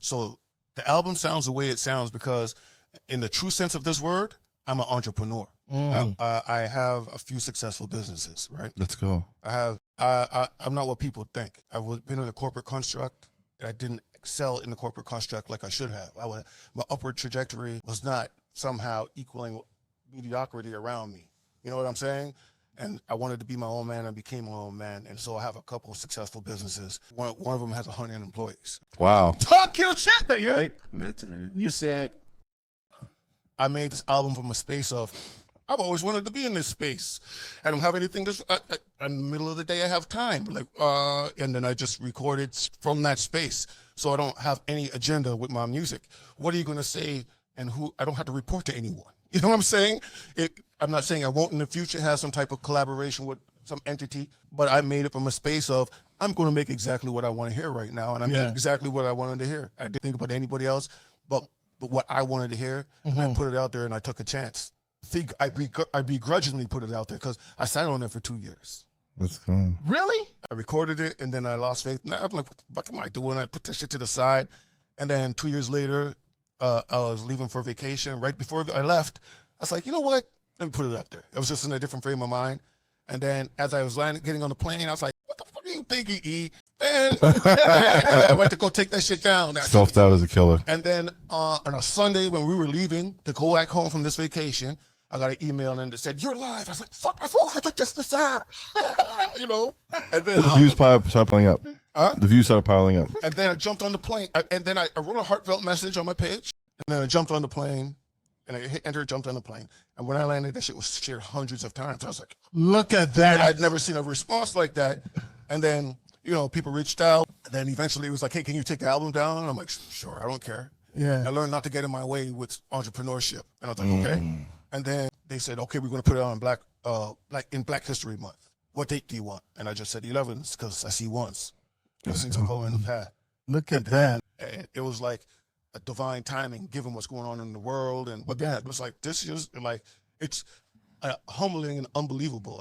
So the album sounds the way it sounds because in the true sense of this word, I'm an entrepreneur. I have a few successful businesses, right? Let's go. I'm not what people think. I've been in a corporate construct, and I didn't excel in the corporate construct like I should have. My upward trajectory was not somehow equaling mediocrity around me. You know what I'm saying? And I wanted to be my own man and became my own man. And so I have a couple of successful businesses. One of them has 100 employees. Wow. Talk your shit that You said, I made this album from a space of, I've always wanted to be in this space. I don't have anything to, in the middle of the day I have time. And then I just recorded from that space. So I don't have any agenda with my music. What are you going to say and who? I don't have to report to anyone. You know what I'm saying? I'm not saying I won't in the future have some type of collaboration with some entity, but I made it from a space of, I'm going to make exactly what I want to hear right now. And I made exactly what I wanted to hear. I didn't think about anybody else, but what I wanted to hear, and I put it out there and I took a chance. I begrudgingly put it out there because I sat on it for 2 years. Let's go. really? I recorded it and then I lost faith. Now I'm like, what the fuck am I doing? I put that shit to the side. And then 2 years later, I was leaving for vacation. Right before I left, I was like, you know what? Let me put it up there. I was just in a different frame of mind. And then as I was getting on the plane, I was like, what the fuck are you thinking, E? And I went to go take that shit down. Self-doubt is a killer. And then on a Sunday when we were leaving to go back home from this vacation, I got an email and it said, "You're live." I was like, "Fuck, I thought I took this aside." You know? And then The views started piling up. The views started piling up. And then I jumped on the plane. And then I wrote a heartfelt message on my page. And then I jumped on the plane. And I hit enter, jumped on the plane. And when I landed, that shit was shared hundreds of times. I was like, Look at that. I'd never seen a response like that. And then, you know, people reached out. And then eventually it was like, hey, can you take the album down? And I'm like, sure, I don't care. Yeah. I learned not to get in my way with entrepreneurship. And I was like, okay. And then they said, okay, we're going to put it on in Black History Month. What date do you want? And I just said 11s because I see ones. Those things are going in the past. Look at that. And it was like a divine timing given what's going on in the world. And but yeah, it was like, this is like, it's humbling and unbelievable.